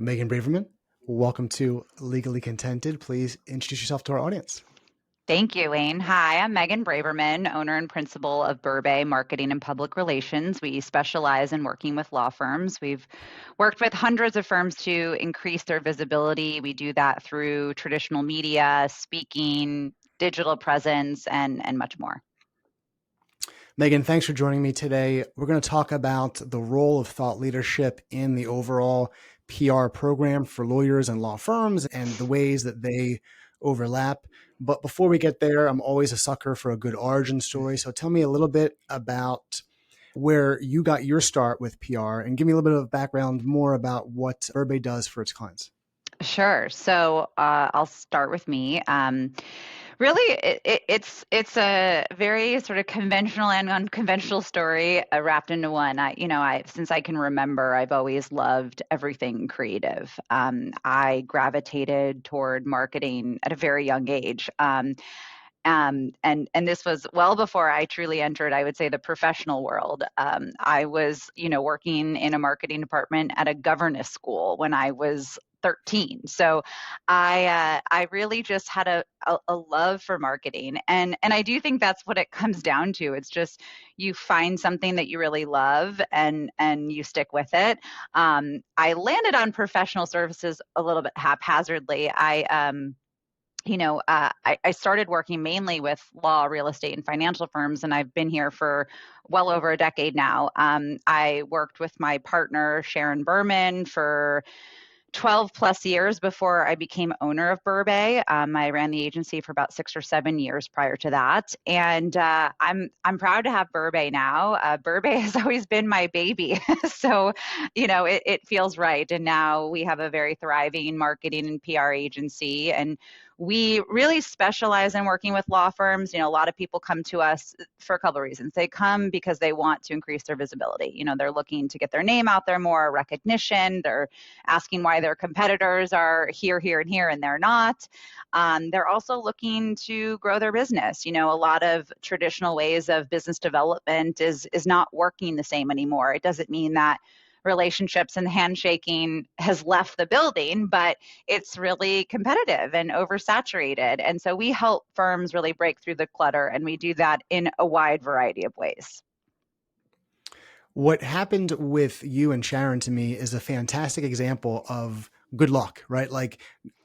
Megan Braverman, welcome to Legally Contented. Please introduce yourself to our audience. Thank you, Wayne. Hi, I'm Megan Braverman, owner and principal of Berbay Marketing and Public Relations. We specialize in working with law firms. We've worked with hundreds of firms to increase their visibility. We do that through traditional media, speaking, digital presence, and much more. Megan, thanks for joining me today. We're going to talk about the role of thought leadership in the overall PR program for lawyers and law firms and the ways that they overlap. But before we get there, I'm always a sucker for a good origin story. So tell me a little bit about where you got your start with PR and give me a little bit of background more about what Berbay does for its clients. Sure. So I'll start with me. Really, it's a very sort of conventional and unconventional story wrapped into one. Since I can remember, I've always loved everything creative. I gravitated toward marketing at a very young age. And this was well before I truly entered, I would say, the professional world. I was, working in a marketing department at a governess school when I was 13. So I really just had a love for marketing. And I do think that's what it comes down to. It's just you find something that you really love and you stick with it. I landed on professional services a little bit haphazardly. I started working mainly with law, real estate, and financial firms, and I've been here for well over a decade now. I worked with my partner, Sharon Berman, for 12 plus years before I became owner of Berbay. I ran the agency for about 6 or 7 years prior to that. And I'm proud to have Berbay now. Berbay has always been my baby. So, it feels right. And now we have a very thriving marketing and PR agency. And we really specialize in working with law firms. A lot of people come to us for a couple of reasons. They come because they want to increase their visibility. They're looking to get their name out there more, recognition. They're asking why their competitors are here, and here, and they're not. They're also looking to grow their business. A lot of traditional ways of business development is not working the same anymore. It doesn't mean that relationships and handshaking has left the building, but it's really competitive and oversaturated. And so we help firms really break through the clutter, and we do that in a wide variety of ways. What happened with you and Sharon to me is a fantastic example of good luck, right? Like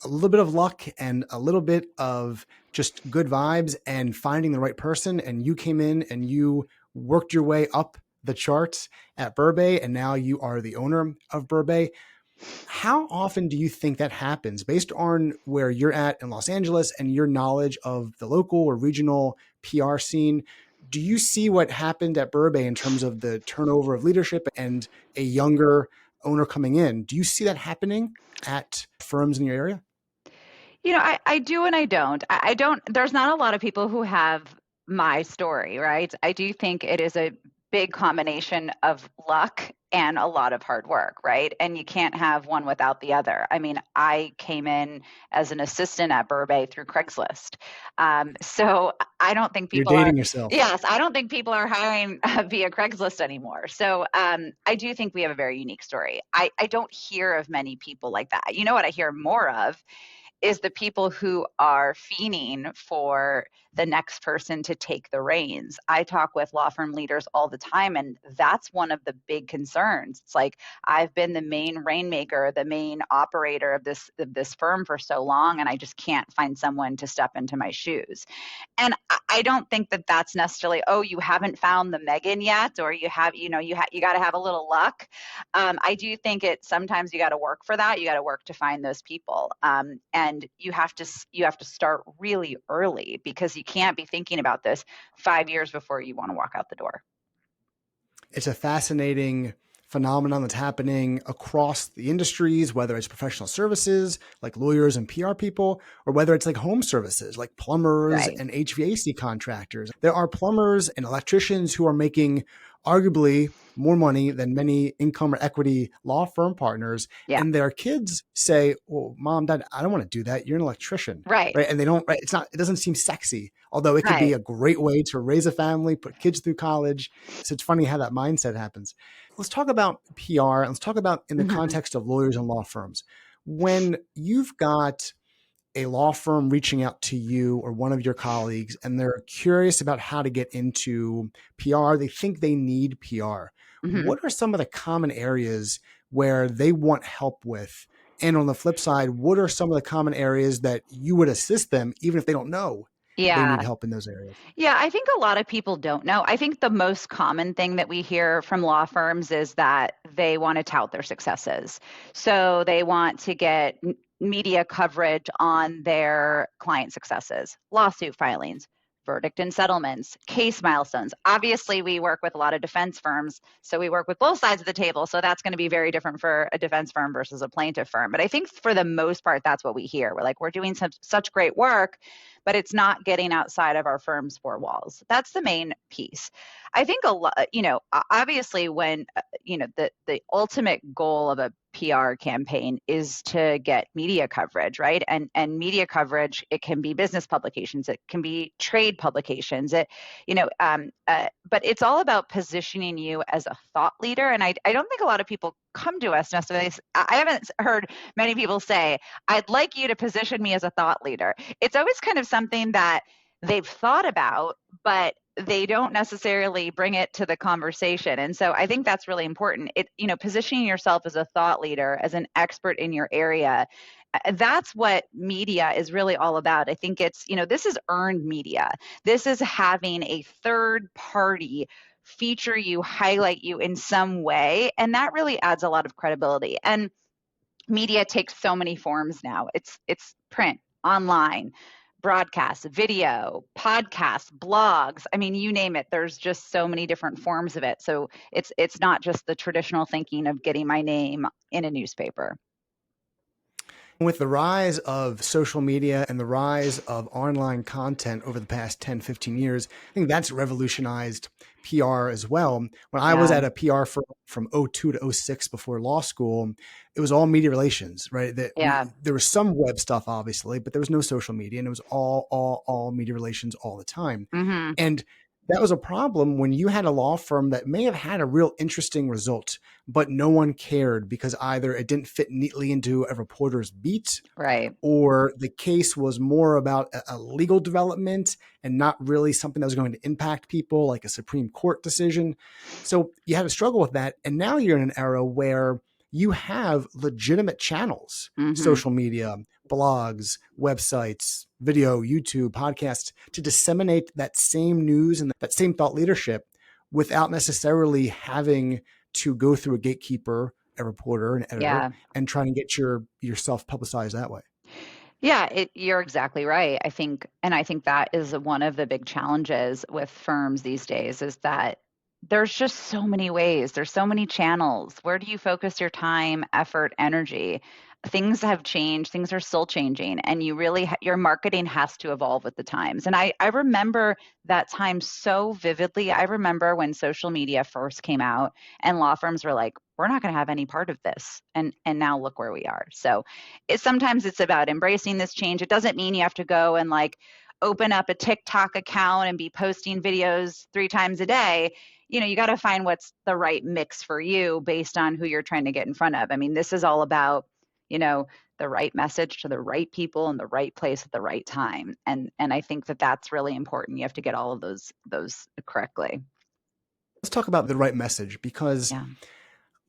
a little bit of luck and a little bit of just good vibes and finding the right person. And you came in and you worked your way up the charts at Berbay, and now you are the owner of Berbay. How often do you think that happens based on where you're at in Los Angeles and your knowledge of the local or regional PR scene? Do you see what happened at Berbay in terms of the turnover of leadership and a younger owner coming in? Do you see that happening at firms in your area? I do and I don't. I don't, there's not a lot of people who have my story, right? I do think it is a big combination of luck and a lot of hard work, right? And you can't have one without the other. I mean, I came in as an assistant at Berbay through Craigslist. So I don't think You're people dating yourself. yes, I don't think people are hiring via Craigslist anymore. So I do think we have a very unique story. I don't hear of many people like that. You know what I hear more of is the people who are fiending for the next person to take the reins. I talk with law firm leaders all the time, and that's one of the big concerns. It's like, I've been the main rainmaker, the main operator of this firm for so long, and I just can't find someone to step into my shoes. And I don't think that that's necessarily, oh, you haven't found the Megan yet, or you got to have a little luck. I do think sometimes you got to work for that. You got to work to find those people. And you have to start really early, because you can't be thinking about this 5 years before you want to walk out the door. It's a fascinating phenomenon that's happening across the industries, whether it's professional services like lawyers and PR people, or whether it's like home services like plumbers Right. and HVAC contractors. There are plumbers and electricians who are making arguably more money than many income or equity law firm partners. Yeah. And their kids say, well, mom, dad, I don't want to do that. You're an electrician. Right. And they don't, right? It doesn't seem sexy, although it could be Right. a great way to raise a family, put kids through college. So it's funny how that mindset happens. let's talk about PR. Let's talk about in the Mhm. context of lawyers and law firms. When you've got a law firm reaching out to you or one of your colleagues and they're curious about how to get into PR, they think they need PR. Mhm. What are some of the common areas where they want help with? And on the flip side, what are some of the common areas that you would assist them, even if they don't know they need Yeah. help in those areas? Yeah, I think a lot of people don't know. I think the most common thing that we hear from law firms is that they want to tout their successes. So they want to get media coverage on their client successes, lawsuit filings, verdict and settlements, case milestones. Obviously, we work with a lot of defense firms, so we work with both sides of the table. So that's going to be very different for a defense firm versus a plaintiff firm. But I think for the most part, that's what we hear. We're like, we're doing such great work, but it's not getting outside of our firm's four walls. That's the main piece. I think a lot, obviously when, the ultimate goal of a PR campaign is to get media coverage, right? And media coverage, it can be business publications, it can be trade publications, but it's all about positioning you as a thought leader. And I don't think a lot of people come to us necessarily. I haven't heard many people say, I'd like you to position me as a thought leader. It's always kind of something that they've thought about, but they don't necessarily bring it to the conversation. And so I think that's really important. Positioning yourself as a thought leader, as an expert in your area, that's what media is really all about. I think this is earned media. This is having a third party feature you, highlight you in some way. And that really adds a lot of credibility. And media takes so many forms now. It's print, online, broadcast, video, podcasts, blogs. I mean, you name it. There's just so many different forms of it. So it's not just the traditional thinking of getting my name in a newspaper. With the rise of social media and the rise of online content over the past 10, 15 years, I think that's revolutionized PR as well. When I was Yeah. at a PR firm from '02 to '06 before law school, it was all media relations, right? Yeah. There was some web stuff, obviously, but there was no social media, and it was all media relations all the time. Hmm. And that was a problem when you had a law firm that may have had a real interesting result, but no one cared because either it didn't fit neatly into a reporter's beat, Right. or the case was more about a legal development and not really something that was going to impact people, like a Supreme Court decision. So you had to struggle with that. And now you're in an era where you have legitimate channels, Hmm. social media, blogs, websites, video, YouTube, podcasts, to disseminate that same news and that same thought leadership without necessarily having to go through a gatekeeper, a reporter, an editor, Yeah. and trying to get yourself publicized that way. Yeah, you're exactly right. I think that is one of the big challenges with firms these days is that there's just so many ways, there's so many channels. Where do you focus your time, effort, energy? Things have changed, things are still changing, and your marketing has to evolve with the times. And I remember that time so vividly. I remember when social media first came out and law firms were like, we're not going to have any part of this. And now look where we are. So sometimes it's about embracing this change. It doesn't mean you have to go and like open up a TikTok account and be posting videos 3 times a day. You got to find what's the right mix for you based on who you're trying to get in front of. I mean, this is all about, you know, the right message to the right people in the right place at the right time. And I think that that's really important. You have to get all of those correctly. Let's talk about the right message, because Yeah.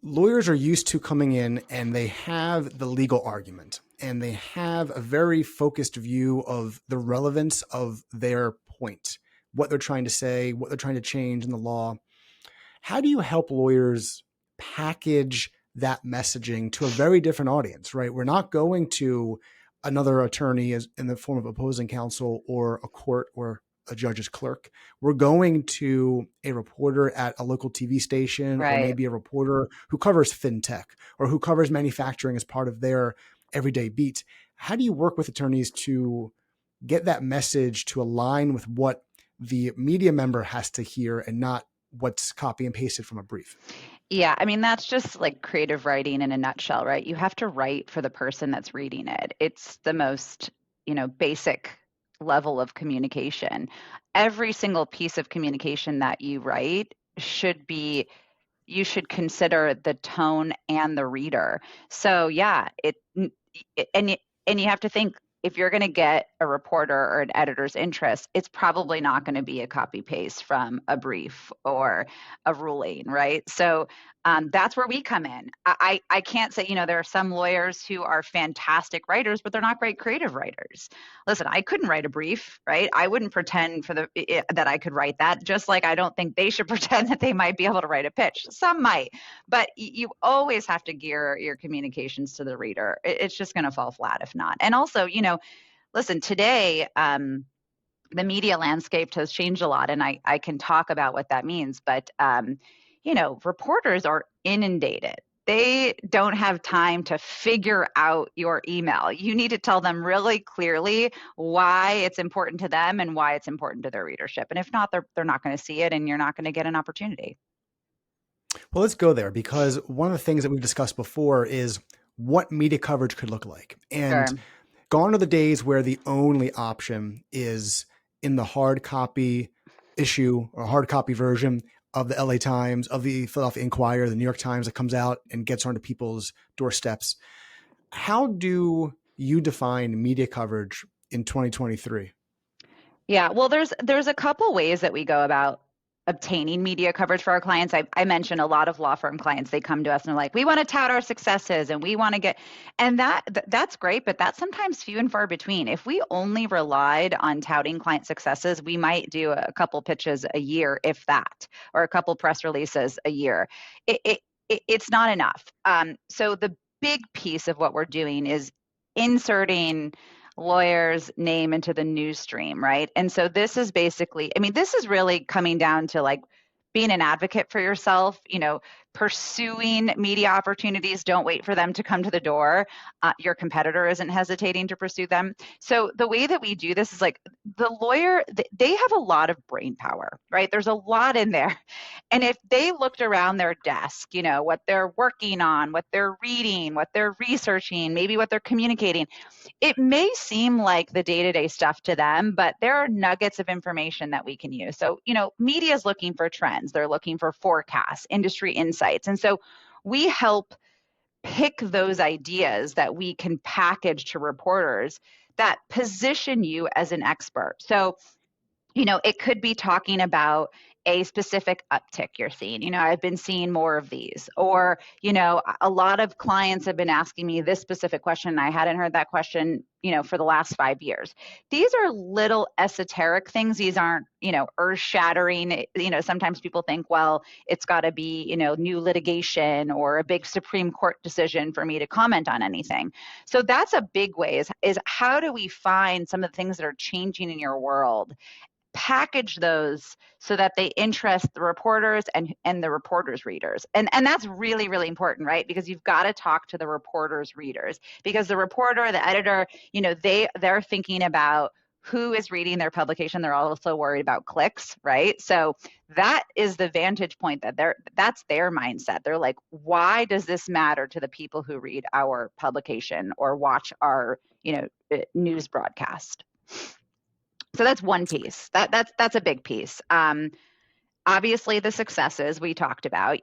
lawyers are used to coming in and they have the legal argument and they have a very focused view of the relevance of their point, what they're trying to say, what they're trying to change in the law. How do you help lawyers package that messaging to a very different audience, right? We're not going to another attorney as in the form of opposing counsel or a court or a judge's clerk. We're going to a reporter at a local TV station, or Right. maybe a reporter who covers fintech or who covers manufacturing as part of their everyday beat. How do you work with attorneys to get that message to align with what the media member has to hear and not what's copy and pasted from a brief? Yeah, I mean, that's just like creative writing in a nutshell, right? You have to write for the person that's reading it. It's the most, basic level of communication. Every single piece of communication that you write should be you should consider the tone and the reader. So yeah, and and you have to think, if you're going to get a reporter or an editor's interest, it's probably not going to be a copy paste from a brief or a ruling, right? So that's where we come in. I can't say, there are some lawyers who are fantastic writers, but they're not great creative writers. Listen, I couldn't write a brief, right? I wouldn't pretend that I could write that, just like I don't think they should pretend that they might be able to write a pitch. Some might, but you always have to gear your communications to the reader. It's just going to fall flat if not. And also, listen, today, the media landscape has changed a lot, and I can talk about what that means. But, reporters are inundated. They don't have time to figure out your email. You need to tell them really clearly why it's important to them and why it's important to their readership. And if not, they're not going to see it, and you're not going to get an opportunity. Well, let's go there, because one of the things that we've discussed before is what media coverage could look like. And Sure. gone are the days where the only option is in the hard copy issue or hard copy version of the LA Times, of the Philadelphia Inquirer, the New York Times, that comes out and gets onto people's doorsteps. How do you define media coverage in 2023? Yeah, well, there's a couple ways that we go about obtaining media coverage for our clients. I mentioned a lot of law firm clients, they come to us and they're like, we want to tout our successes and we want to get, and that's great, but that's sometimes few and far between. If we only relied on touting client successes, we might do a couple pitches a year, if that, or a couple press releases a year. It's not enough. So the big piece of what we're doing is inserting lawyer's name into the news stream, right? And so this is basically, this is really coming down to like being an advocate for yourself, pursuing media opportunities. Don't wait for them to come to the door. Your competitor isn't hesitating to pursue them. So the way that we do this is like the lawyer, they have a lot of brain power, right? There's a lot in there. And if they looked around their desk, what they're working on, what they're reading, what they're researching, maybe what they're communicating, it may seem like the day-to-day stuff to them, but there are nuggets of information that we can use. So, media is looking for trends. They're looking for forecasts, industry insights. And so we help pick those ideas that we can package to reporters that position you as an expert. So, it could be talking about a specific uptick you're seeing. I've been seeing more of these. Or, a lot of clients have been asking me this specific question, and I hadn't heard that question, for the last 5 years. These are little esoteric things. These aren't, earth shattering. Sometimes people think, well, it's got to be, new litigation or a big Supreme Court decision for me to comment on anything. So that's a big way is how do we find some of the things that are changing in your world, package those so that they interest the reporters and the reporters' readers. And that's really, really important, right? Because you've got to talk to the reporters' readers, because the reporter, the editor, they're thinking about who is reading their publication. They're also worried about clicks, right? So that is the vantage point that's their mindset. They're like, why does this matter to the people who read our publication or watch our, news broadcast? So that's one piece. That's a big piece. Obviously, the successes we talked about.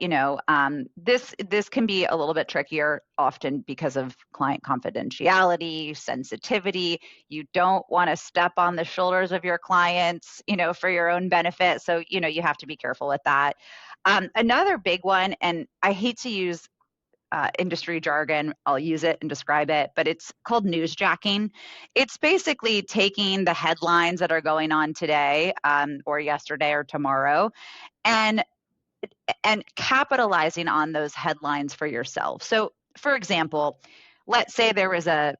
This can be a little bit trickier often because of client confidentiality, sensitivity. You don't want to step on the shoulders of your clients, for your own benefit. So you have to be careful with that. Another big one, and I hate to use industry jargon, I'll use it and describe it, but it's called newsjacking. It's basically taking the headlines that are going on today, or yesterday or tomorrow, and capitalizing on those headlines for yourself. So, for example, let's say there was a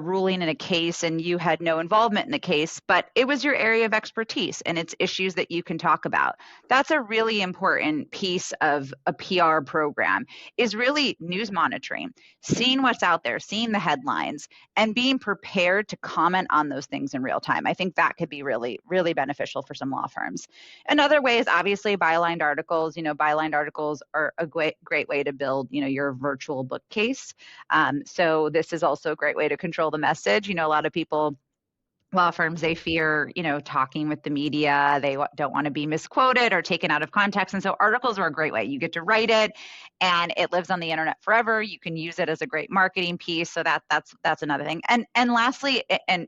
ruling in a case and you had no involvement in the case, but it was your area of expertise and it's issues that you can talk about. That's a really important piece of a PR program, is really news monitoring, seeing what's out there, seeing the headlines, and being prepared to comment on those things in real time. I think that could be really, really beneficial for some law firms. Another way is obviously bylined articles. Bylined articles are a great way to build, your virtual bookcase. So this is also a great way to control the message. A lot of people law firms, they fear, talking with the media. They don't want to be misquoted or taken out of context. And so articles are a great way. You get to write it and it lives on the internet forever. You can use it as a great marketing piece. So that's another thing. And lastly, and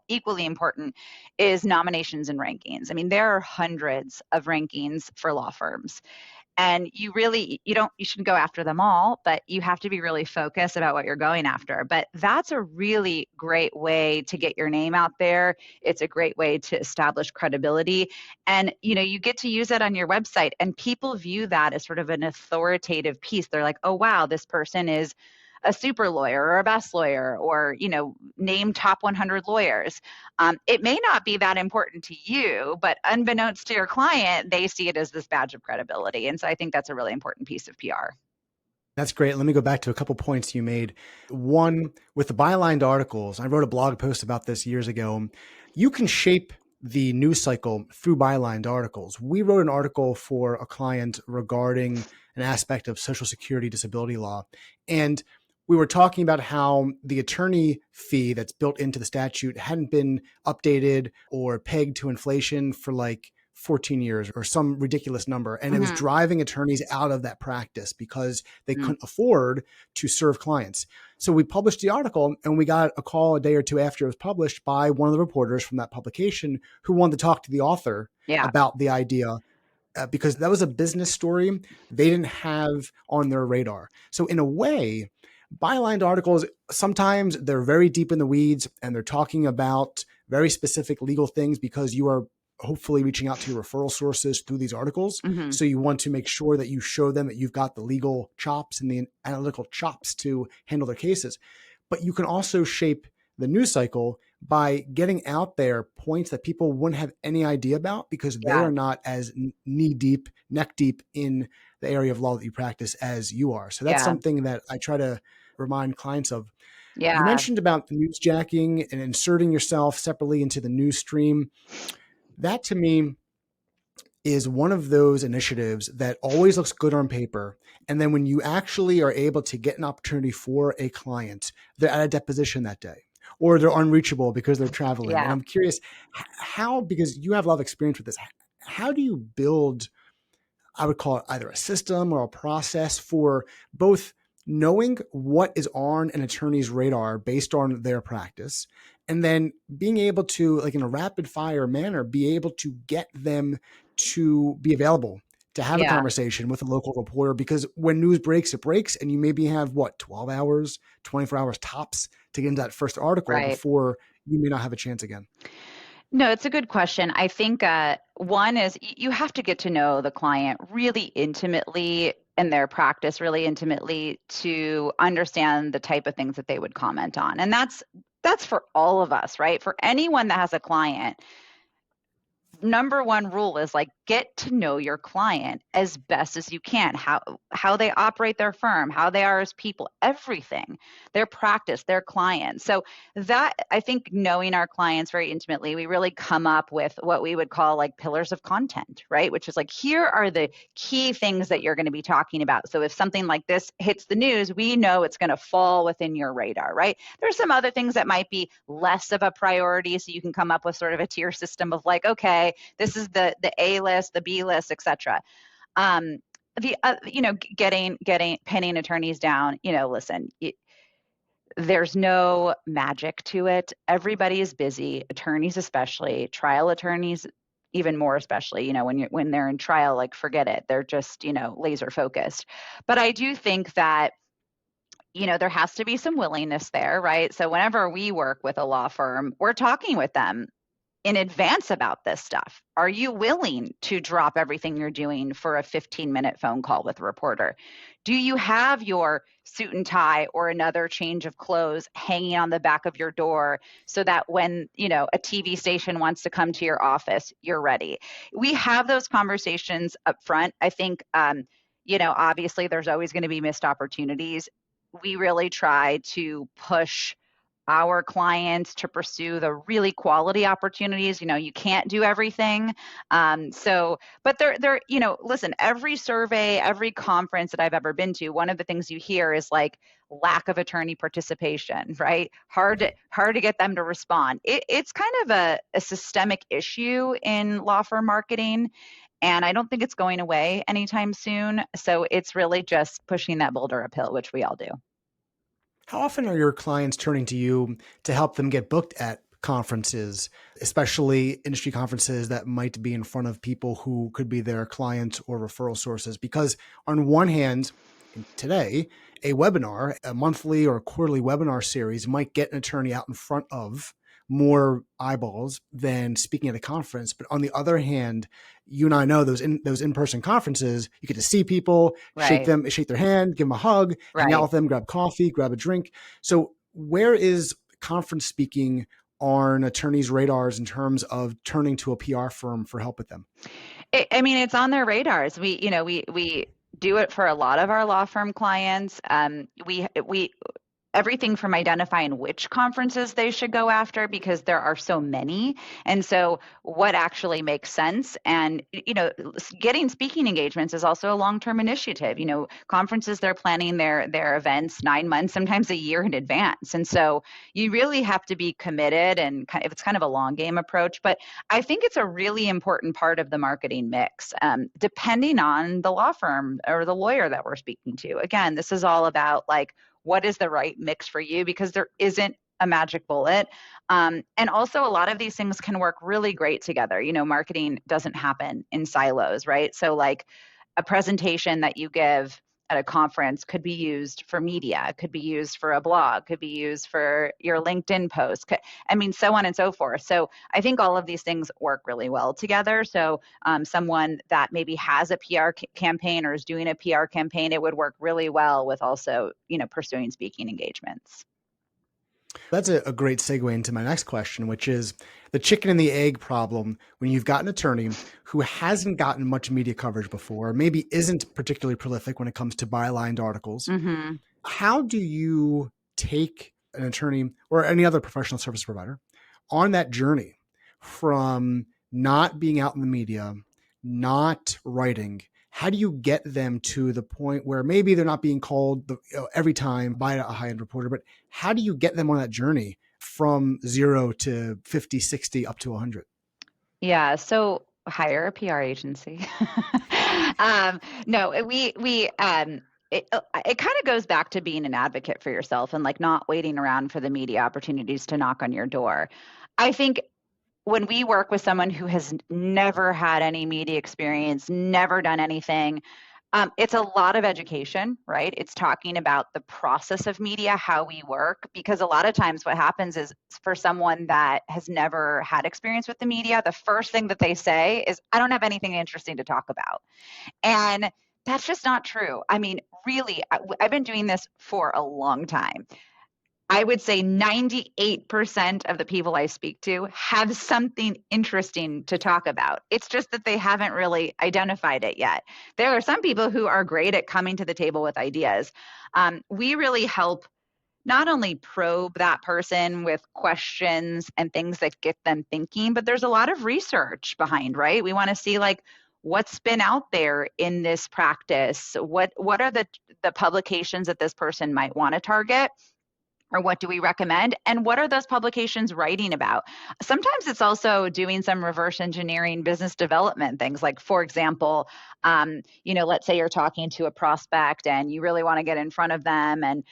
equally important is nominations and rankings. I mean, there are hundreds of rankings for law firms, and you shouldn't go after them all, but you have to be really focused about what you're going after. But that's a really great way to get your name out there. It's a great way to establish credibility, and you get to use it on your website, and people view that as sort of an authoritative piece. They're like, oh wow, this person is a super lawyer or a best lawyer, or name top 100 lawyers. It may not be that important to you, but unbeknownst to your client, they see it as this badge of credibility. And so I think that's a really important piece of PR. That's great. Let me go back to a couple points you made. One, with the bylined articles, I wrote a blog post about this years ago. You can shape the news cycle through bylined articles. We wrote an article for a client regarding an aspect of Social Security disability law. And we were talking about how the attorney fee that's built into the statute hadn't been updated or pegged to inflation for like 14 years or some ridiculous number. And it was driving attorneys out of that practice because they couldn't afford to serve clients. So we published the article, and we got a call a day or two after it was published by one of the reporters from that publication who wanted to talk to the author about the idea. Because that was a business story they didn't have on their radar. So in a way, bylined articles, sometimes they're very deep in the weeds and they're talking about very specific legal things because you are hopefully reaching out to your referral sources through these articles. So you want to make sure that you show them that you've got the legal chops and the analytical chops to handle their cases. But you can also shape the news cycle by getting out there points that people wouldn't have any idea about because they are not as knee deep, neck deep in the area of law that you practice as you are. So that's something that I try to remind clients of. You mentioned about newsjacking and inserting yourself separately into the news stream. That to me is one of those initiatives that always looks good on paper. And then when you actually are able to get an opportunity for a client, they're at a deposition that day or they're unreachable because they're traveling. And I'm curious how, because you have a lot of experience with this, how do you build, I would call it either a system or a process for both knowing what is on an attorney's radar based on their practice, and then being able to, like in a rapid fire manner, be able to get them to be available to have a conversation with a local reporter, because when news breaks, it breaks, and you maybe have 12 hours, 24 hours tops to get into that first article before you may not have a chance again. No, it's a good question. I think one is you have to get to know the client really intimately and their practice really intimately to understand the type of things that they would comment on. And that's for all of us, right? For anyone that has a client, number one rule is like get to know your client as best as you can, how they operate their firm, how they are as people, everything, their practice, their clients. So that, I think, knowing our clients very intimately, we really come up with what we would call like pillars of content, right? Which is like, here are the key things that you're going to be talking about. So if something like this hits the news, we know it's going to fall within your radar, right? There's some other things that might be less of a priority, so you can come up with sort of a tier system of like, okay, this is the A list, the B list, etc. Getting pinning attorneys down. Listen, there's no magic to it. Everybody is busy, attorneys especially, trial attorneys even more especially. When they're in trial, like forget it. They're just laser focused. But I do think that there has to be some willingness there, right? So whenever we work with a law firm, we're talking with them in advance about this stuff. Are you willing to drop everything you're doing for a 15-minute phone call with a reporter? Do you have your suit and tie or another change of clothes hanging on the back of your door so that when, a TV station wants to come to your office, you're ready? We have those conversations up front. I think, obviously there's always going to be missed opportunities. We really try to push our clients to pursue the really quality opportunities. You can't do everything. But listen, every survey, every conference that I've ever been to, one of the things you hear is like lack of attorney participation, right? Hard to get them to respond. It's kind of a systemic issue in law firm marketing. And I don't think it's going away anytime soon. So it's really just pushing that boulder uphill, which we all do. How often are your clients turning to you to help them get booked at conferences, especially industry conferences that might be in front of people who could be their clients or referral sources? Because on one hand, today, a webinar, a monthly or quarterly webinar series might get an attorney out in front of more eyeballs than speaking at a conference. But on the other hand, you and I know those in-person conferences, you get to see people, Right. shake their hand, give them a hug, hang out Right. with them, grab coffee, grab a drink. So where is conference speaking on attorneys' radars in terms of turning to a PR firm for help with them? I mean, it's on their radars. We do it for a lot of our law firm clients. We everything from identifying which conferences they should go after because there are so many, and so what actually makes sense. And getting speaking engagements is also a long-term initiative. Conferences, they're planning their events 9 months, sometimes a year in advance, and so you really have to be committed, and it's kind of a long game approach. But I think it's a really important part of the marketing mix, depending on the law firm or the lawyer that we're speaking to. Again, this is all about like, what is the right mix for you, because there isn't a magic bullet. And also, a lot of these things can work really great together. Marketing doesn't happen in silos, right? So like a presentation that you give at a conference could be used for media, could be used for a blog, could be used for your LinkedIn post. I mean, so on and so forth. So I think all of these things work really well together. So someone that maybe has a PR campaign or is doing a PR campaign, it would work really well with also, pursuing speaking engagements. That's a great segue into my next question, which is the chicken and the egg problem. When you've got an attorney who hasn't gotten much media coverage before, maybe isn't particularly prolific when it comes to bylined articles, Mm-hmm. how do you take an attorney or any other professional service provider on that journey from not being out in the media, not writing? How do you get them to the point where maybe they're not being called every time by a high-end reporter, but how do you get them on that journey from 0 to 50, 60, up to 100? Yeah, so hire a PR agency. No, it kind of goes back to being an advocate for yourself and like not waiting around for the media opportunities to knock on your door. I think when we work with someone who has never had any media experience, never done anything, it's a lot of education, right? It's talking about the process of media, how we work, because a lot of times what happens is for someone that has never had experience with the media, the first thing that they say is, I don't have anything interesting to talk about. And that's just not true. I mean, really, I've been doing this for a long time. I would say 98% of the people I speak to have something interesting to talk about. It's just that they haven't really identified it yet. There are some people who are great at coming to the table with ideas. We really help not only probe that person with questions and things that get them thinking, but there's a lot of research behind, right? We want to see like what's been out there in this practice. What are the publications that this person might want to target? Or what do we recommend? And what are those publications writing about? Sometimes it's also doing some reverse engineering business development things. Like, for example, let's say you're talking to a prospect and you really want to get in front of them. And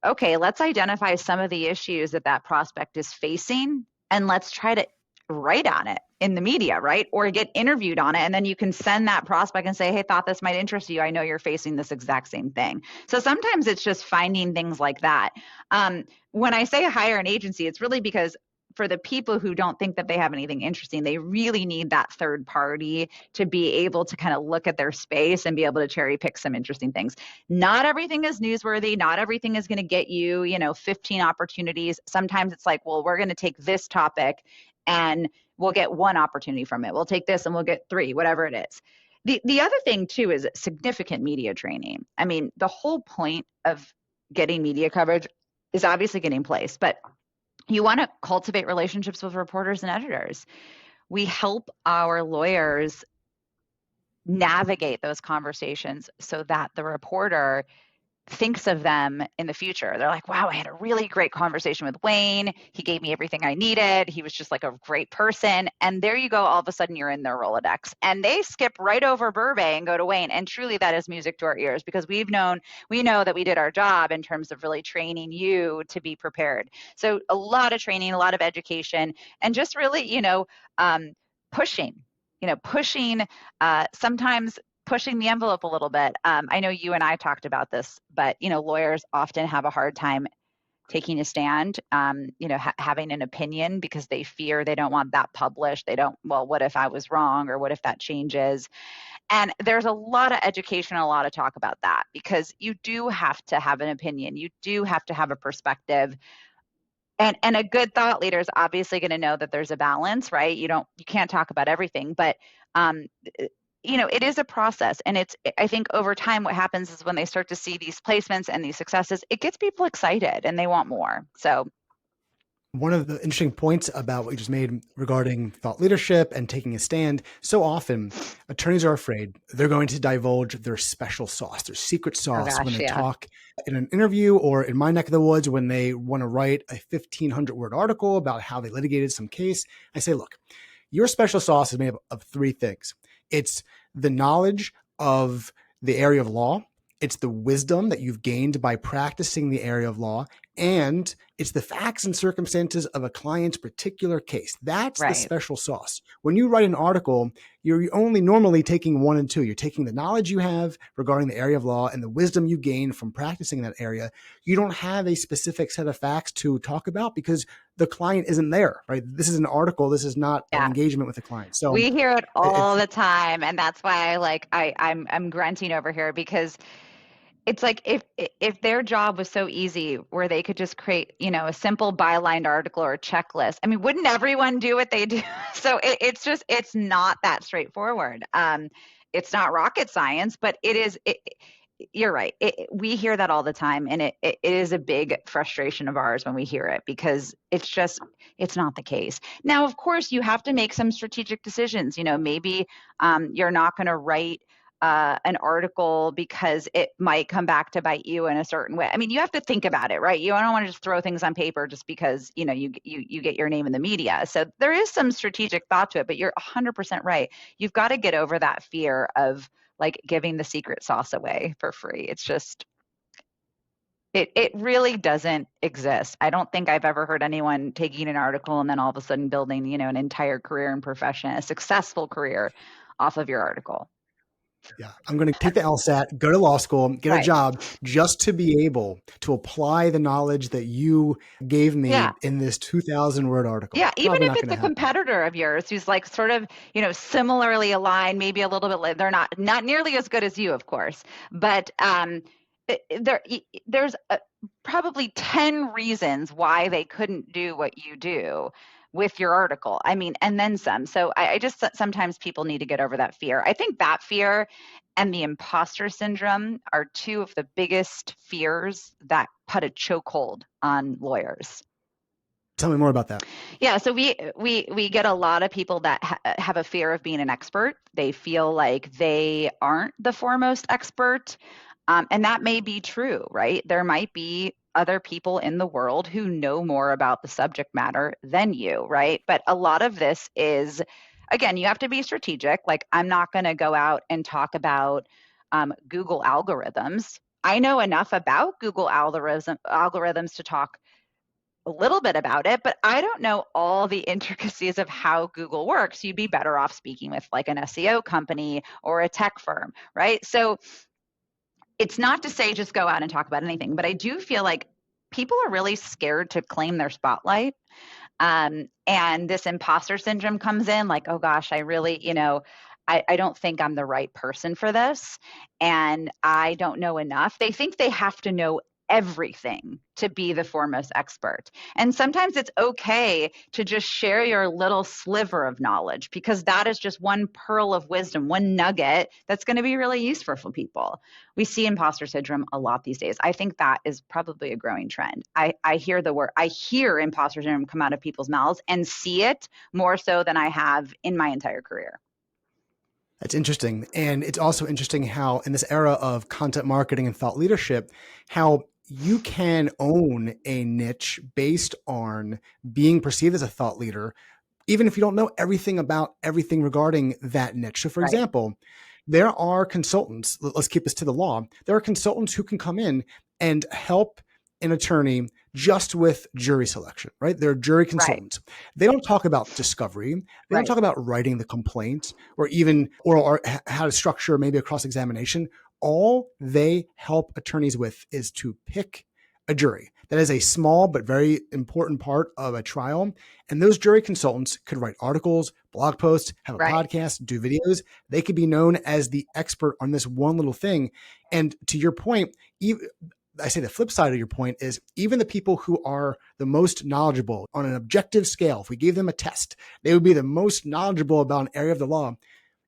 okay, let's identify some of the issues that that prospect is facing and let's try to write on it in the media, right? Or get interviewed on it. And then you can send that prospect and say, hey, thought this might interest you. I know you're facing this exact same thing. So sometimes it's just finding things like that. When I say hire an agency, it's really because for the people who don't think that they have anything interesting, they really need that third party to be able to kind of look at their space and be able to cherry pick some interesting things. Not everything is newsworthy. Not everything is going to get you, 15 opportunities. Sometimes it's like, well, we're going to take this topic and we'll get one opportunity from it. We'll take this and we'll get three, whatever it is. The other thing too is significant media training. I mean, the whole point of getting media coverage is obviously getting placed, but You want to cultivate relationships with reporters and editors. We help our lawyers navigate those conversations so that the reporter thinks of them in the future. They're like, wow, I had a really great conversation with Wayne. He gave me everything I needed. He was just like a great person. And there you go. All of a sudden, you're in their Rolodex. And they skip right over Berbay and go to Wayne. And truly, that is music to our ears because we know that we did our job in terms of really training you to be prepared. So a lot of training, a lot of education, and just really, pushing, pushing, sometimes pushing the envelope a little bit. I know you and I talked about this, but lawyers often have a hard time taking a stand, having an opinion because they fear they don't want that published. They don't, well, what if I was wrong or what if that changes? And there's a lot of education, a lot of talk about that because you do have to have an opinion. You do have to have a perspective. And a good thought leader is obviously going to know that there's a balance, right? You can't talk about everything, but um, it is a process. And I think over time, what happens is when they start to see these placements and these successes, it gets people excited and they want more. So, One of the interesting points about what you just made regarding thought leadership and taking a stand, so often attorneys are afraid they're going to divulge their special sauce, their secret oh sauce when gosh, they yeah. talk in an interview or in my neck of the woods when they want to write a 1,500 word article about how they litigated some case. I say, look, your special sauce is made up of three things. It's the knowledge of the area of law. It's the wisdom that you've gained by practicing the area of law, and it's the facts and circumstances of a client's particular case. That's the Right. special sauce. When you write an article, you're only normally taking one and two. You're taking the knowledge you have regarding the area of law and the wisdom you gain from practicing that area. You don't have a specific set of facts to talk about because the client isn't there, right? This is an article. This is not an Yeah. engagement with the client. So We hear it all it's the time. And that's why I'm grunting over here because it's like if their job was so easy where they could just create, a simple bylined article or a checklist. I mean, wouldn't everyone do what they do? So it's not that straightforward. It's not rocket science, but it is. You're right. We hear that all the time, and it is a big frustration of ours when we hear it because it's not the case. Now, of course, you have to make some strategic decisions. Maybe you're not going to write an article because it might come back to bite you in a certain way. I mean, you have to think about it, right? You don't want to just throw things on paper just because you get your name in the media. So there is some strategic thought to it, but you're 100% right. You've got to get over that fear of like giving the secret sauce away for free. It's just it really doesn't exist. I don't think I've ever heard anyone taking an article and then all of a sudden building, an entire career and profession, a successful career off of your article. Yeah, I'm going to take the LSAT, go to law school, get a Right. job just to be able to apply the knowledge that you gave me Yeah. in this 2,000 word article. Yeah, even Probably if not going it's to a happen. competitor of yours who's like sort of, similarly aligned, maybe a little bit they're not nearly as good as you, of course, but there's probably 10 reasons why they couldn't do what you do with your article. I mean, and then some. So I just sometimes people need to get over that fear. I think that fear and the imposter syndrome are two of the biggest fears that put a chokehold on lawyers. Tell me more about that. Yeah, so we get a lot of people that have a fear of being an expert. They feel like they aren't the foremost expert, and that may be true, right? There might be other people in the world who know more about the subject matter than you, right? But a lot of this is, again, you have to be strategic. Like, I'm not going to go out and talk about Google algorithms. I know enough about Google algorithms to talk a little bit about it, but I don't know all the intricacies of how Google works. You'd be better off speaking with like an SEO company or a tech firm, right? So it's not to say just go out and talk about anything, but I do feel like people are really scared to claim their spotlight. And this imposter syndrome comes in like, oh gosh, I really, I don't think I'm the right person for this. And I don't know enough. They think they have to know everything to be the foremost expert. And sometimes it's okay to just share your little sliver of knowledge, because that is just one pearl of wisdom, one nugget that's going to be really useful for people. We see imposter syndrome a lot these days. I think that is probably a growing trend. I hear the word, I hear imposter syndrome come out of people's mouths and see it more so than I have in my entire career. That's interesting. And it's also interesting how in this era of content marketing and thought leadership, how you can own a niche based on being perceived as a thought leader, even if you don't know everything about everything regarding that niche. So for Right. example, there are consultants, let's keep this to the law. There are consultants who can come in and help an attorney just with jury selection, right? They're jury Right. consultants. They don't talk about discovery. They don't Right. talk about writing the complaint or even or how to structure maybe a cross-examination. All they help attorneys with is to pick a jury. That is a small but very important part of a trial. And those jury consultants could write articles, blog posts, have a Right. podcast, do videos. They could be known as the expert on this one little thing. And to your point, I say the flip side of your point is even the people who are the most knowledgeable on an objective scale, if we gave them a test, they would be the most knowledgeable about an area of the law.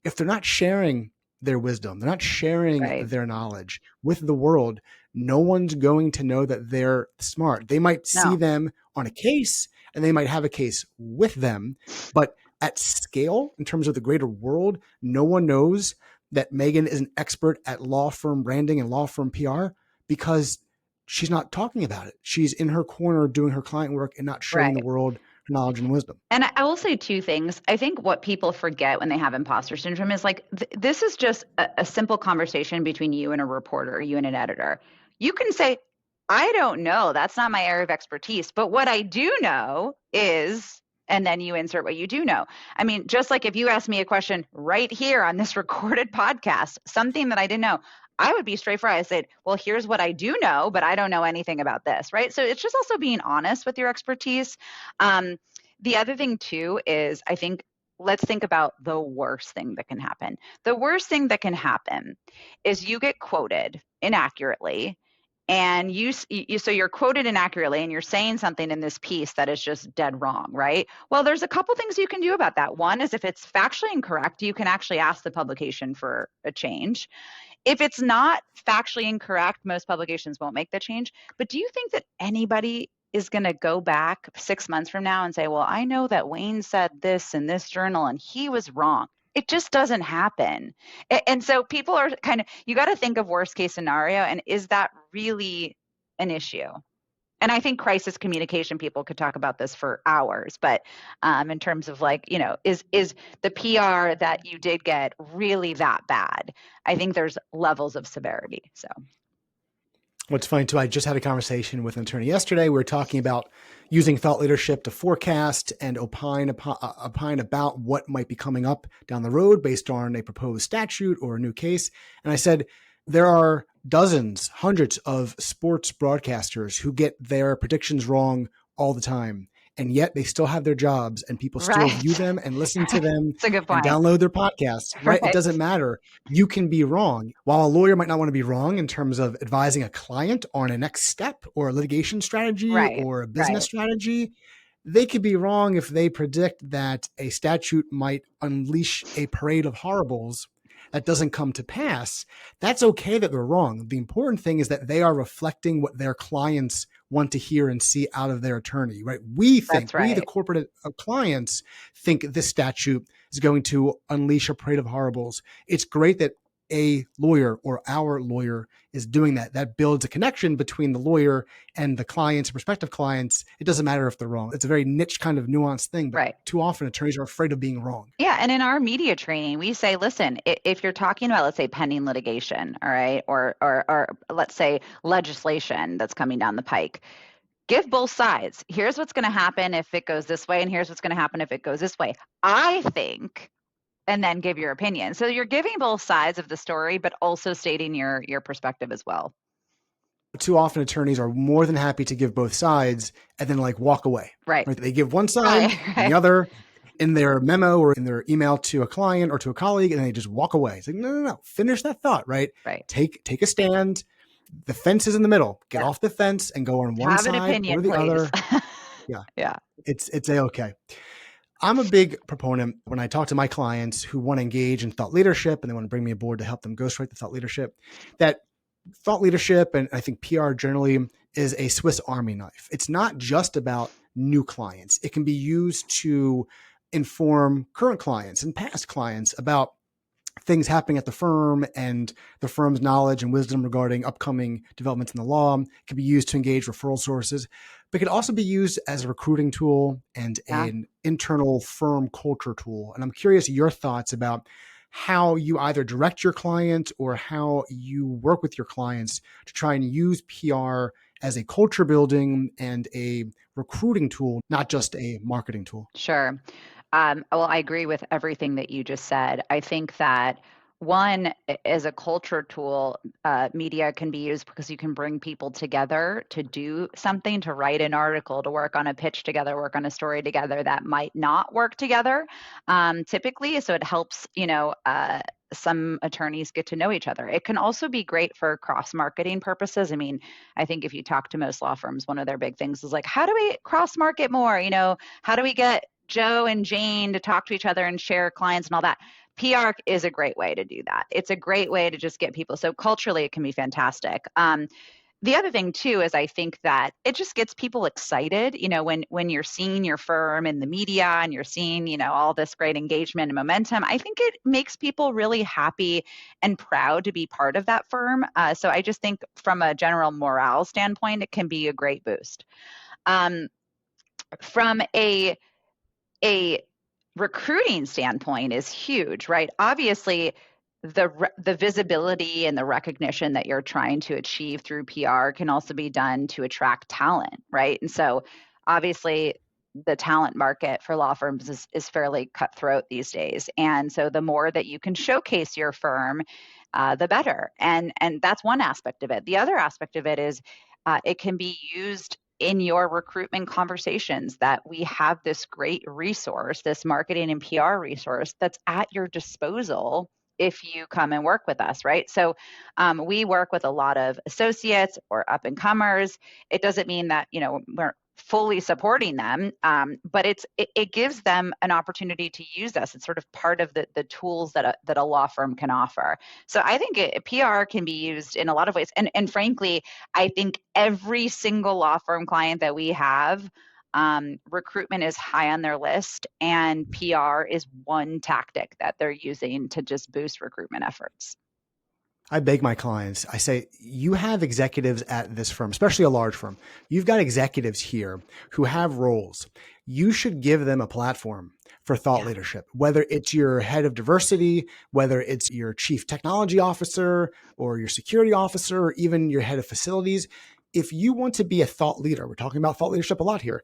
If they're not sharing their wisdom, they're not sharing Right. their knowledge with the world, no one's going to know that they're smart. They might see No. them on a case and they might have a case with them, but at scale, in terms of the greater world, no one knows that Megan is an expert at law firm branding and law firm PR because she's not talking about it. She's in her corner doing her client work and not showing the Right. world her knowledge and wisdom. And I will say two things. I think what people forget when they have imposter syndrome is like, this is just a simple conversation between you and a reporter, you and an editor. You can say, I don't know. That's not my area of expertise. But what I do know is, and then you insert what you do know. I mean, just like if you asked me a question right here on this recorded podcast, something that I didn't know, I would be straightforward. I said, well, here's what I do know, but I don't know anything about this, right? So it's just also being honest with your expertise. Um, the other thing too is I think let's think about the worst thing that can happen. The worst thing that can happen is you get quoted inaccurately and so you're quoted inaccurately and you're saying something in this piece that is just dead wrong, right? Well, there's a couple things you can do about that. One is if it's factually incorrect, you can actually ask the publication for a change. If it's not factually incorrect, most publications won't make the change. But do you think that anybody is going to go back 6 months from now and say, well, I know that Wayne said this in this journal and he was wrong? It just doesn't happen. And so people are kind of, you got to think of worst case scenario. And is that really an issue? And I think crisis communication people could talk about this for hours, but in terms of like, is the PR that you did get really that bad? I think there's levels of severity. So What's funny too, I just had a conversation with an attorney yesterday. We were talking about using thought leadership to forecast and opine about what might be coming up down the road based on a proposed statute or a new case. And I said, there are dozens, hundreds of sports broadcasters who get their predictions wrong all the time. And yet they still have their jobs and people still view right. them and listen to them It's a good and point. download their podcasts, right? It Right. doesn't matter. You can be wrong. While a lawyer might not want to be wrong in terms of advising a client on a next step or a litigation strategy Right. or a business Right. strategy, they could be wrong if they predict that a statute might unleash a parade of horribles that doesn't come to pass. That's okay that they're wrong. The important thing is that they are reflecting what their clients want to hear and see out of their attorney, right? We That's the right. corporate clients, think this statute is going to unleash a parade of horribles. It's great that a lawyer or our lawyer is doing that. That builds a connection between the lawyer and the clients, prospective clients. It doesn't matter if they're wrong. It's a very niche kind of nuanced thing, but Right. too often attorneys are afraid of being wrong. Yeah, and in our media training, we say, listen, if you're talking about, let's say, pending litigation, all right, or let's say legislation that's coming down the pike, give both sides. Here's what's going to happen if it goes this way, and here's what's going to happen if it goes this way. I think, and then give your opinion. So you're giving both sides of the story, but also stating your perspective as well. Too often attorneys are more than happy to give both sides and then like walk away. Right. They give one side and the other in their memo or in their email to a client or to a colleague, and they just walk away. It's like, no. Finish that thought, right? Right. Take a stand, The fence is in the middle. Get Yeah. off the fence and go on one Have an side or opinion, the please. other. Yeah, Yeah. it's a-okay. I'm a big proponent when I talk to my clients who want to engage in thought leadership and they want to bring me aboard to help them ghostwrite the thought leadership, that thought leadership, and I think PR generally, is a Swiss Army knife. It's not just about new clients. It can be used to inform current clients and past clients about things happening at the firm and the firm's knowledge and wisdom regarding upcoming developments in the law. It can be used to engage referral sources, but it can also be used as a recruiting tool and Yeah. an internal firm culture tool. And I'm curious your thoughts about how you either direct your client or how you work with your clients to try and use PR as a culture building and a recruiting tool, not just a marketing tool. Sure. Well, I agree with everything that you just said. I think that one, as a culture tool, media can be used because you can bring people together to do something, to write an article, to work on a pitch together, work on a story together that might not work together, typically. So it helps, some attorneys get to know each other. It can also be great for cross marketing purposes. I mean, I think if you talk to most law firms, one of their big things is like, how do we cross market more? How do we get Joe and Jane to talk to each other and share clients and all that? PR is a great way to do that. It's a great way to just get people. So culturally, it can be fantastic. The other thing too is I think that it just gets people excited. When you're seeing your firm in the media and you're seeing all this great engagement and momentum, I think it makes people really happy and proud to be part of that firm. So I just think from a general morale standpoint, it can be a great boost. Um, from a recruiting standpoint is huge, right? Obviously, the visibility and the recognition that you're trying to achieve through PR can also be done to attract talent, right? And so, obviously, the talent market for law firms is fairly cutthroat these days, and so the more that you can showcase your firm, the better. And that's one aspect of it. The other aspect of it is it can be used in your recruitment conversations, that we have this great resource, this marketing and PR resource that's at your disposal if you come and work with us, right? So we work with a lot of associates or up and comers. It doesn't mean that we're fully supporting them, but it gives them an opportunity to use us. It's sort of part of the tools that a law firm can offer. So I think PR can be used in a lot of ways, and frankly, I think every single law firm client that we have, recruitment is high on their list, and PR is one tactic that they're using to just boost recruitment efforts. I beg my clients, I say, you have executives at this firm, especially a large firm. You've got executives here who have roles. You should give them a platform for thought Yeah. leadership, whether it's your head of diversity, whether it's your chief technology officer or your security officer, or even your head of facilities. If you want to be a thought leader, we're talking about thought leadership a lot here.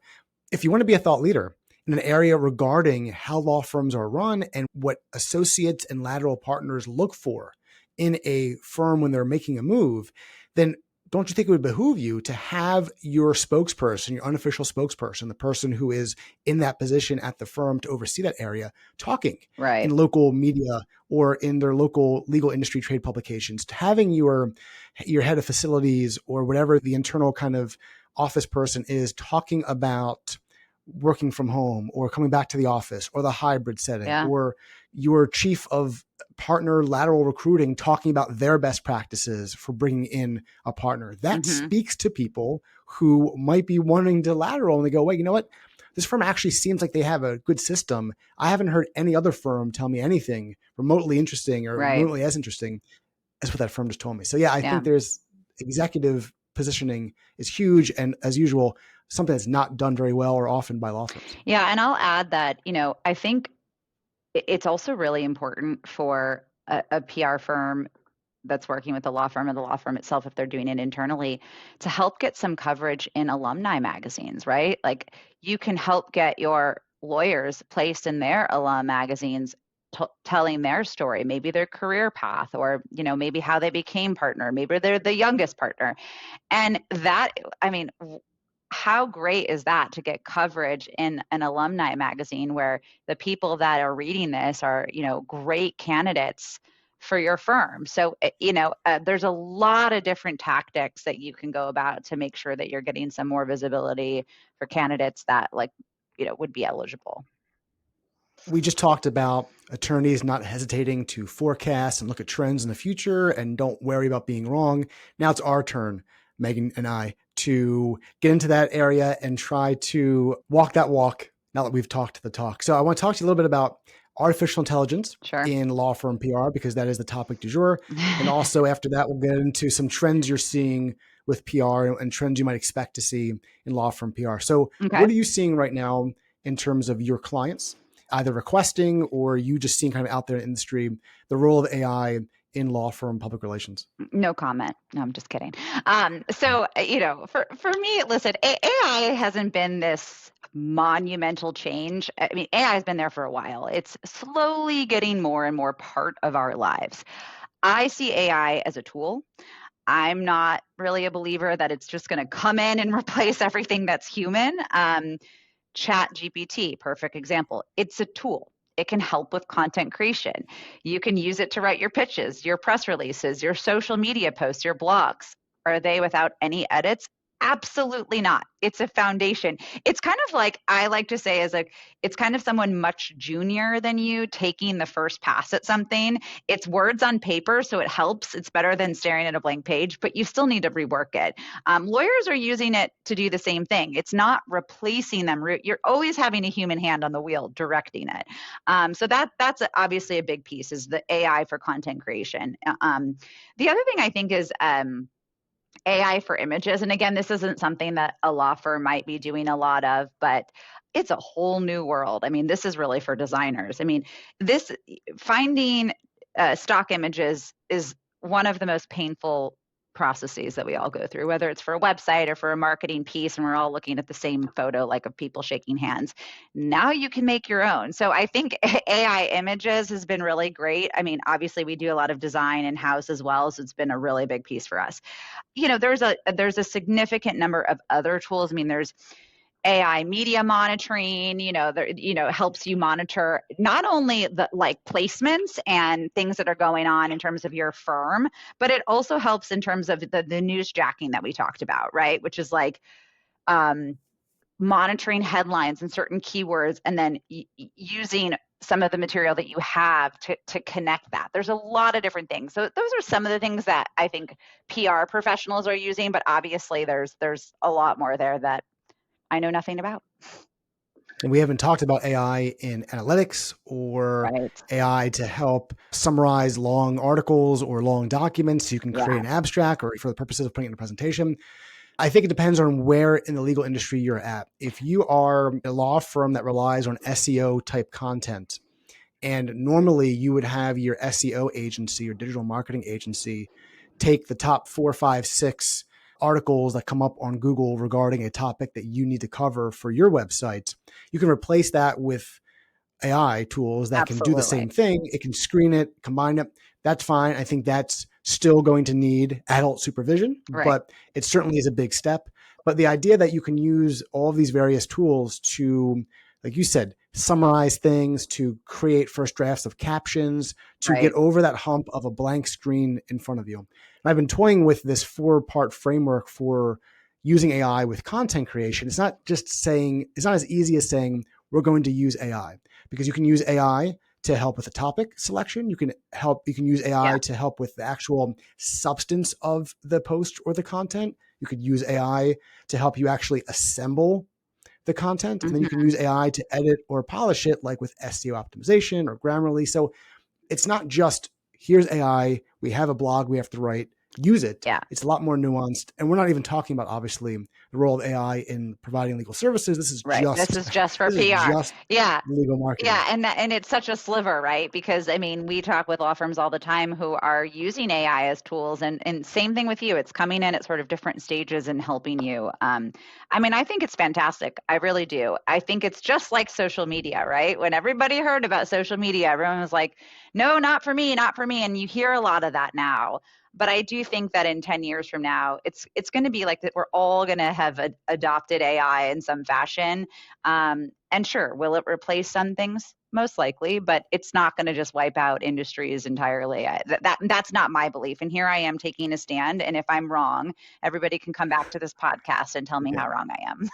If you want to be a thought leader in an area regarding how law firms are run and what associates and lateral partners look for in a firm when they're making a move, then don't you think it would behoove you to have your spokesperson, your unofficial spokesperson, the person who is in that position at the firm to oversee that area, talking in Right. local media or in their local legal industry trade publications, to having your head of facilities or whatever the internal kind of office person is talking about working from home or coming back to the office or the hybrid setting, Yeah. or your chief of partner lateral recruiting talking about their best practices for bringing in a partner. That Hmm. speaks to people who might be wanting to lateral and they go, wait, you know what? This firm actually seems like they have a good system. I haven't heard any other firm tell me anything remotely interesting or Right. remotely as interesting as what that firm just told me. So yeah, I Yeah. think there's executive positioning is huge. And as usual, something that's not done very well or often by law firms. Yeah. And I'll add that, I think it's also really important for a PR firm that's working with the law firm, or the law firm itself, if they're doing it internally, to help get some coverage in alumni magazines, right? Like, you can help get your lawyers placed in their alum magazines, telling their story, maybe their career path, or maybe how they became partner, maybe they're the youngest partner. And that, I mean, how great is that, to get coverage in an alumni magazine where the people that are reading this are, great candidates for your firm. So, there's a lot of different tactics that you can go about to make sure that you're getting some more visibility for candidates that would be eligible. We just talked about attorneys not hesitating to forecast and look at trends in the future and don't worry about being wrong. Now it's our turn, Megan and I, to get into that area and try to walk that walk now that we've talked the talk. So I want to talk to you a little bit about artificial intelligence Sure. in law firm PR, because that is the topic du jour. And also after that, we'll get into some trends you're seeing with PR and trends you might expect to see in law firm PR. So Okay. what are you seeing right now in terms of your clients, either requesting or you just seeing kind of out there in the industry, the role of AI in law firm public relations? No comment. No, I'm just kidding. So, for me, listen, AI hasn't been this monumental change. I mean, AI has been there for a while. It's slowly getting more and more part of our lives. I see AI as a tool. I'm not really a believer that it's just going to come in and replace everything that's human. Chat GPT, perfect example. It's a tool. It can help with content creation. You can use it to write your pitches, your press releases, your social media posts, your blogs. Are they without any edits? Absolutely not. It's a foundation. It's kind of like, I like to say, is like, it's kind of someone much junior than you taking the first pass at something. It's words on paper, so it helps. It's better than staring at a blank page, but you still need to rework it. Lawyers are using it to do the same thing. It's not replacing them. You're always having a human hand on the wheel directing it. So that's obviously a big piece, is the AI for content creation. The other thing I think is AI for images. And again, this isn't something that a law firm might be doing a lot of, but it's a whole new world. I mean, this is really for designers. I mean, this finding stock images is one of the most painful processes that we all go through, whether it's for a website or for a marketing piece, and we're all looking at the same photo, like of people shaking hands. Now you can make your own. So I think AI images has been really great. I mean, obviously we do a lot of design in-house as well, so it's been a really big piece for us. There's a significant number of other tools. I mean, there's AI media monitoring, helps you monitor not only the like placements and things that are going on in terms of your firm, but it also helps in terms of the news jacking that we talked about, right? Which is like monitoring headlines and certain keywords, and then using some of the material that you have to connect that. There's a lot of different things. So those are some of the things that I think PR professionals are using, but obviously there's a lot more there that I know nothing about. And we haven't talked about AI in analytics or Right. AI to help summarize long articles or long documents. So you can create Yeah. an abstract or for the purposes of putting it in a presentation. I think it depends on where in the legal industry you're at. If you are a law firm that relies on SEO type content, and normally you would have your SEO agency or digital marketing agency take the top 4, 5, 6 articles that come up on Google regarding a topic that you need to cover for your website. You can replace that with AI tools that can do the Absolutely. same thing. It can screen it, combine it. That's fine. I think that's still going to need adult supervision, Right. but it certainly is a big step. But the idea that you can use all of these various tools to, like you said, summarize things, to create first drafts of captions, to get Right. over that hump of a blank screen in front of you. And I've been toying with this 4-part framework for using AI with content creation. It's not as easy as saying, we're going to use AI, because you can use AI to help with the topic selection. You can use AI Yeah. to help with the actual substance of the post or the content. You could use AI to help you actually assemble the content. And then you can Mm-hmm. use AI to edit or polish it, like with SEO optimization or Grammarly. So it's not just, here's AI, we have a blog we have to write, use it. Yeah. It's a lot more nuanced. And we're not even talking about, obviously, the role of AI in providing legal services. This is Right. This just is just for this is PR. just Yeah. legal marketing. Yeah, and it's such a sliver, right? Because I mean, we talk with law firms all the time who are using AI as tools, and same thing with you. It's coming in at sort of different stages and helping you. I mean, I think it's fantastic. I really do. I think it's just like social media, right? When everybody heard about social media, everyone was like, "No, not for me, not for me." And you hear a lot of that now. But I do think that in 10 years from now, it's going to be like that. We're all going to have adopted AI in some fashion. And sure, will it replace some things? most likely, but it's not going to just wipe out industries entirely. That's not my belief. And here I am taking a stand. And if I'm wrong, everybody can come back to this podcast and tell me Yeah. how wrong I am.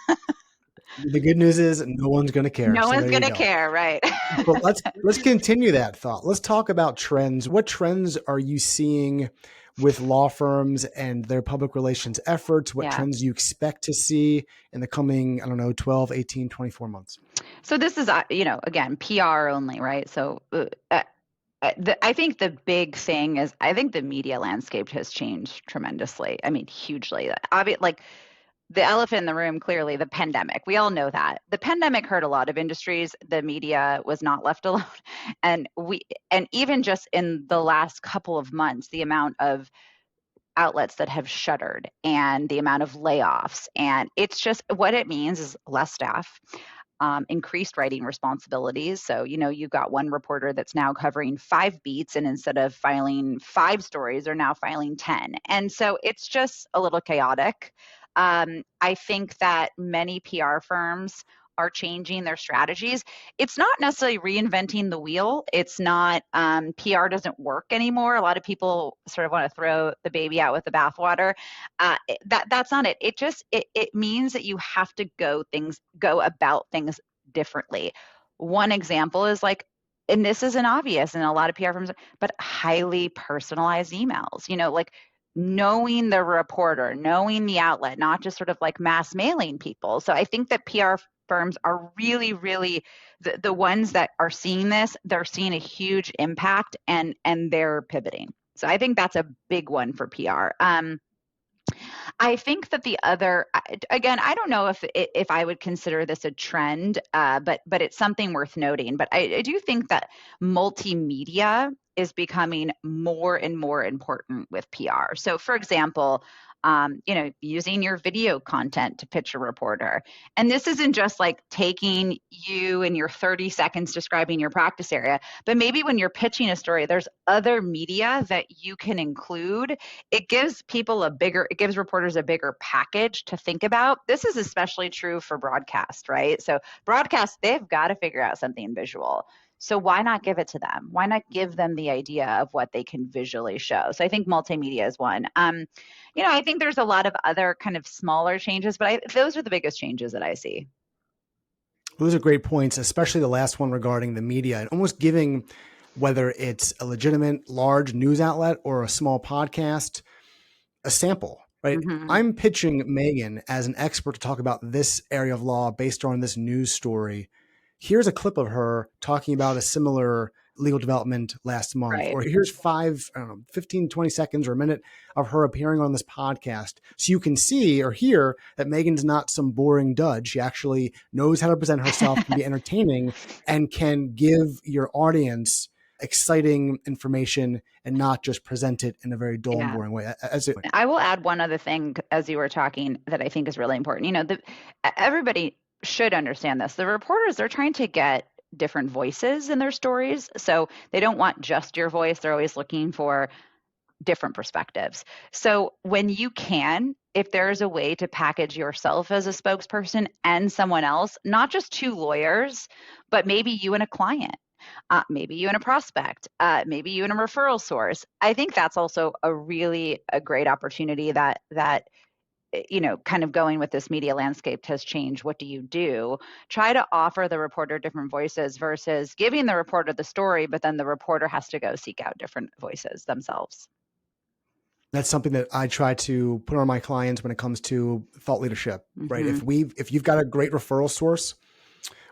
The good news is no one's going to care. No So one's there you going to go. care, right? But let's continue that thought. Let's talk about trends. What trends are you seeing with law firms and their public relations efforts? What Yeah. trends do you expect to see in the coming, I don't know, 12, 18, 24 months? So this is, again, PR only, right? So I think the big thing is I think the media landscape has changed tremendously. I mean, hugely. Like the elephant in the room, clearly the pandemic. We all know that. The pandemic hurt a lot of industries. The media was not left alone. And even just in the last couple of months, the amount of outlets that have shuttered and the amount of layoffs. And it's just what it means is less staff, increased writing responsibilities. So, you've got one reporter that's now covering 5 beats, and instead of filing 5 stories, they're now filing 10. And so it's just a little chaotic. I think that many PR firms are changing their strategies. It's not necessarily reinventing the wheel. It's not PR doesn't work anymore. A lot of people sort of want to throw the baby out with the bathwater. That's not it. It means that you have to go about things differently. One example is like, and this isn't obvious in a lot of PR firms, but highly personalized emails. Like knowing the reporter, knowing the outlet, not just sort of like mass mailing people. So I think that PR firms are really, really the ones that are seeing this. They're seeing a huge impact, and they're pivoting. So I think that's a big one for PR. I think that the other, again, I don't know if I would consider this a trend, but it's something worth noting. But I do think that multimedia is becoming more and more important with PR. So, for example, using your video content to pitch a reporter. And this isn't just like taking you and your 30 seconds describing your practice area, but maybe when you're pitching a story, there's other media that you can include. It gives reporters a bigger package to think about. This is especially true for broadcast, right? So broadcast, they've got to figure out something visual. So why not give it to them? Why not give them the idea of what they can visually show? So I think multimedia is one. I think there's a lot of other kind of smaller changes, but those are the biggest changes that I see. Those are great points, especially the last one regarding the media and almost giving, whether it's a legitimate large news outlet or a small podcast, a sample, right? Mm-hmm. I'm pitching Megan as an expert to talk about this area of law based on this news story. Here's a clip of her talking about a similar legal development last month, Right. or here's 15, 20 seconds or a minute of her appearing on this podcast. So you can see or hear that Megan's not some boring dud. She actually knows how to present herself, can be entertaining, and can give your audience exciting information and not just present it in a very dull and Yeah. boring way. I will add one other thing as you were talking that I think is really important. Everybody should understand this. The reporters, they're trying to get different voices in their stories. So they don't want just your voice. They're always looking for different perspectives. So when you can, if there's a way to package yourself as a spokesperson and someone else, not just two lawyers, but maybe you and a client, maybe you and a prospect, maybe you and a referral source. I think that's also a great opportunity that kind of going with this media landscape has changed. What do you do? Try to offer the reporter different voices versus giving the reporter the story, but then the reporter has to go seek out different voices themselves. That's something that I try to put on my clients when it comes to thought leadership, right? Mm-hmm. If you've got a great referral source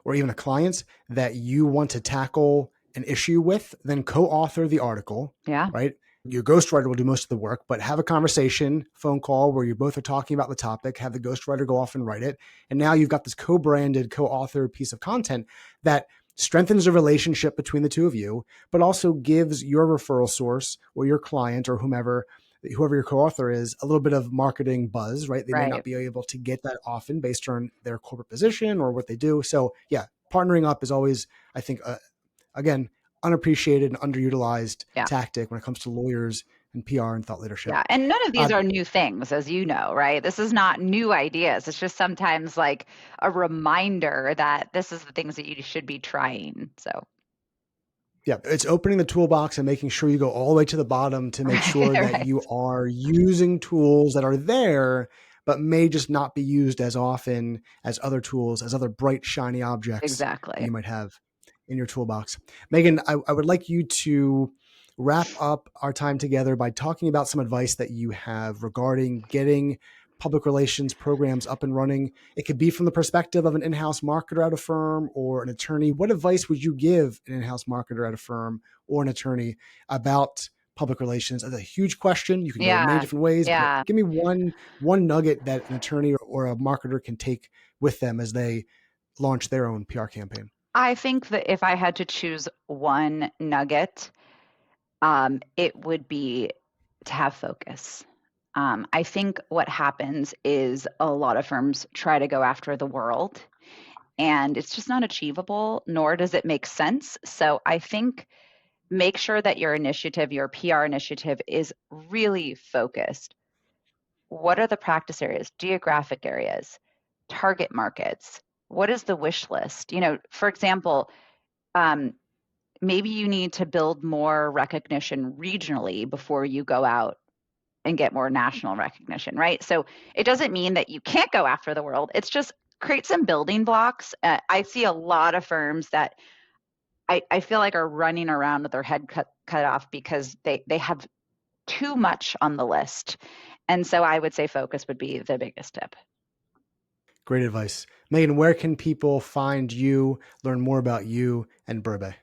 or even a client that you want to tackle an issue with, then co-author the article, Yeah. right? Your ghostwriter will do most of the work, but have a conversation, phone call where you both are talking about the topic, have the ghostwriter go off and write it. And now you've got this co-branded, co-authored piece of content that strengthens the relationship between the two of you, but also gives your referral source or your client or whoever your co-author is a little bit of marketing buzz, right? They may not be able to get that often based on their corporate position or what they do. So yeah, partnering up is always, I think, again, unappreciated and underutilized tactic when it comes to lawyers and PR and thought leadership. Yeah. And none of these are new things, as you know, right? This is not new ideas. It's just sometimes like a reminder that this is the things that you should be trying. So Yeah, it's opening the toolbox and making sure you go all the way to the bottom to make Right, sure that right. you are using tools that are there, but may just not be used as often as other tools, as other bright, shiny objects that Exactly. you might have in your toolbox. Megan, I would like you to wrap up our time together by talking about some advice that you have regarding getting public relations programs up and running. It could be from the perspective of an in-house marketer at a firm or an attorney. What advice would you give an in-house marketer at a firm or an attorney about public relations? That's a huge question. You can go many Yeah. different ways, but Yeah. give me one nugget that an attorney or a marketer can take with them as they launch their own PR campaign. I think that if I had to choose one nugget, it would be to have focus. I think what happens is a lot of firms try to go after the world, and it's just not achievable, nor does it make sense. So I think make sure that your initiative, your PR initiative, is really focused. What are the practice areas, geographic areas, target markets? What is the wish list? For example, um, maybe you need to build more recognition regionally before you go out and get more national recognition, right? So it doesn't mean that you can't go after the world. It's just create some building blocks. I see a lot of firms that I feel like are running around with their head cut off because they have too much on the list. And so I would say focus would be the biggest tip. Great advice. Megan, where can people find you, learn more about you and Berbay?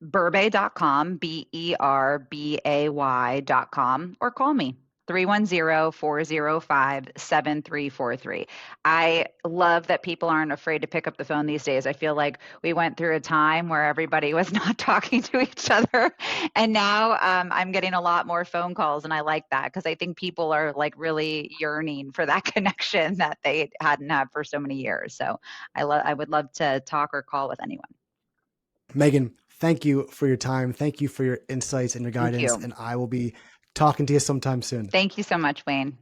Berbay.com, Berbay.com, or call me 310-405-7343. I love that people aren't afraid to pick up the phone these days. I feel like we went through a time where everybody was not talking to each other. And now I'm getting a lot more phone calls. And I like that because I think people are like really yearning for that connection that they hadn't had for so many years. So I would love to talk or call with anyone. Megan, thank you for your time. Thank you for your insights and your Thank guidance. you. And I will be talking to you sometime soon. Thank you so much, Wayne.